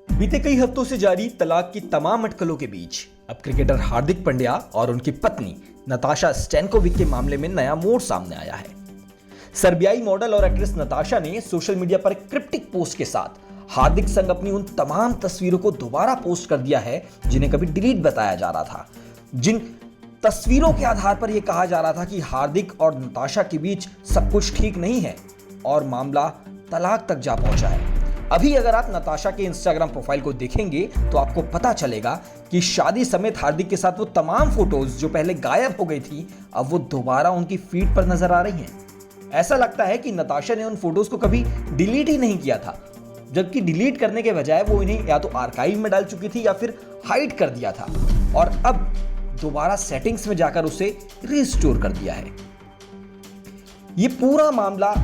बीते कई हफ्तों से जारी तलाक की तमाम अटकलों के बीच अब क्रिकेटर हार्दिक पांड्या और उनकी पत्नी नताशा स्टैनकोविक के मामले में नया मोड़ सामने आया है। सर्बियाई मॉडल और एक्ट्रेस नताशा ने सोशल मीडिया पर एक क्रिप्टिक पोस्ट के साथ हार्दिक संग अपनी उन तमाम तस्वीरों को दोबारा पोस्ट कर दिया है जिन्हें कभी डिलीट बताया जा रहा था। जिन तस्वीरों के आधार पर यह कहा जा रहा था कि हार्दिक और नताशा के बीच सब कुछ ठीक नहीं है और मामला तलाक तक जा पहुंचा है। अभी अगर आप नताशा के इंस्टाग्राम प्रोफाइल को देखेंगे तो आपको पता चलेगा कि शादी समेत हार्दिक के साथ वो तमाम फोटोज जो पहले गायब हो गई थी अब वो दोबारा उनकी फीड पर नजर आ रही हैं। ऐसा लगता है कि नताशा ने उन फोटोज को कभी डिलीट ही नहीं किया था, जबकि डिलीट करने के बजाय वो इन्हें या तो आर्काइव में डाल चुकी थी या फिर हाइड कर दिया था और अब दोबारा सेटिंग्स में जाकर उसे रिस्टोर कर दिया है। ये पूरा मामला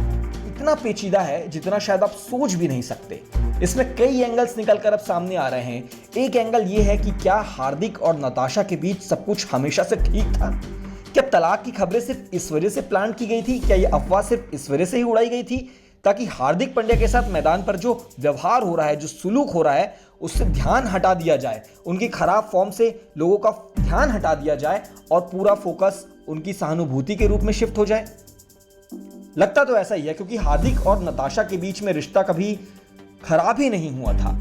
इतना पेचीदा है जितना शायद आप सोच भी नहीं सकते। इसमें कई एंगल्स निकलकर अब सामने आ रहे हैं। एक एंगल यह है कि क्या हार्दिक और नताशा के बीच सब कुछ हमेशा से ठीक था? क्या तलाक की खबरें सिर्फ इस वजह से प्लान की गई थी? क्या यह अफवाह सिर्फ इस वजह से ही उड़ाई गई थी ताकि हार्दिक पांड्या के साथ मैदान पर जो व्यवहार हो रहा है, जो सुलूक हो रहा है, उससे ध्यान हटा दिया जाए, उनकी खराब फॉर्म से लोगों का ध्यान हटा दिया जाए और पूरा फोकस उनकी सहानुभूति के रूप में शिफ्ट हो जाए? लगता तो ऐसा ही है, क्योंकि हार्दिक और नताशा के बीच में रिश्ता कभी खराब ही नहीं हुआ था।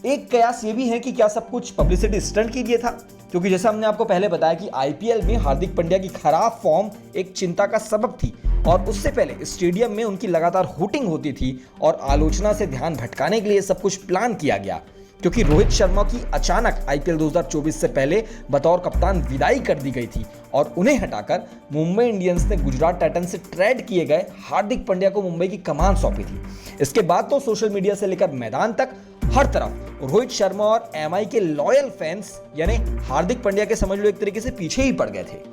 एक कयास ये भी है कि क्या सब कुछ पब्लिसिटी स्टंट के लिए था, क्योंकि जैसा हमने आपको पहले बताया कि आईपीएल में हार्दिक पांड्या की खराब फॉर्म एक चिंता का सबब थी और उससे पहले स्टेडियम में उनकी लगातार हुटिंग होती थी और आलोचना से ध्यान भटकाने के लिए सब कुछ प्लान किया गया, क्योंकि रोहित शर्मा की अचानक आईपीएल 2024 से पहले बतौर कप्तान विदाई कर दी गई थी और उन्हें हटाकर मुंबई इंडियंस ने गुजरात टाइटंस से ट्रेड किए गए हार्दिक पांड्या को मुंबई की कमान सौंपी थी। इसके बाद तो सोशल मीडिया से लेकर मैदान तक हर तरफ रोहित शर्मा और एमआई के लॉयल फैंस यानी हार्दिक पांड्या के समझ लो एक तरीके से पीछे ही पड़ गए थे।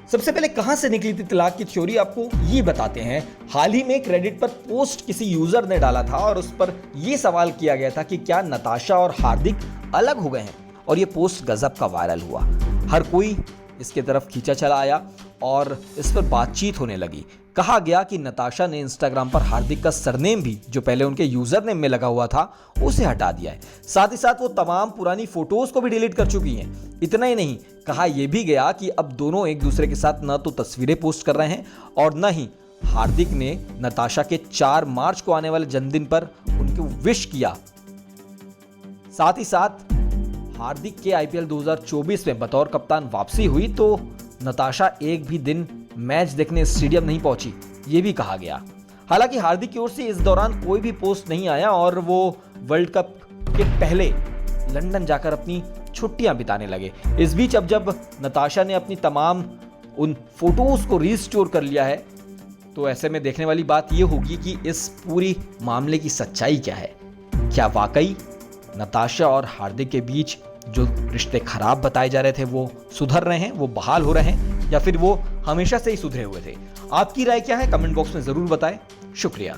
सबसे पहले कहां से निकली थी तलाक की थ्योरी, आपको ये बताते हैं। हाल ही में क्रेडिट पर पोस्ट किसी यूजर ने डाला था और उस पर यह सवाल किया गया था कि क्या नताशा और हार्दिक अलग हो गए हैं, और यह पोस्ट गजब का वायरल हुआ। हर कोई इसके तरफ खींचा चला आया और इस पर बातचीत होने लगी। कहा गया कि नताशा ने इंस्टाग्राम पर हार्दिक का सरनेम भी जो पहले उनके यूजर नेम में लगा हुआ था उसे हटा दिया है। साथ ही साथ वो तमाम पुरानी फोटोज को भी डिलीट कर चुकी हैं। इतना ही नहीं, कहा यह भी गया कि अब दोनों एक दूसरे के साथ न तो तस्वीरें पोस्ट कर रहे हैं और न ही हार्दिक ने नताशा के 4 मार्च को आने वाले जन्मदिन पर उनको विश किया। साथ ही साथ हार्दिक के आईपीएल 2024 में बतौर कप्तान वापसी हुई तो नताशा एक भी दिन मैच देखने स्टेडियम नहीं पहुंची, ये भी कहा गया। हालांकि हार्दिक की ओर से इस दौरान कोई भी पोस्ट नहीं आया और वो वर्ल्ड कप के पहले लंदन जाकर अपनी छुट्टियां बिताने लगे। इस बीच अब जब नताशा ने अपनी तमाम उन फोटोज को रिस्टोर कर लिया है तो ऐसे में देखने वाली बात यह होगी कि इस पूरी मामले की सच्चाई क्या है। क्या वाकई नताशा और हार्दिक के बीच जो रिश्ते खराब बताए जा रहे थे वो सुधर रहे हैं, वो बहाल हो रहे हैं, या फिर वो हमेशा से ही सुधरे हुए थे? आपकी राय क्या है? कमेंट बॉक्स में जरूर बताएं। शुक्रिया।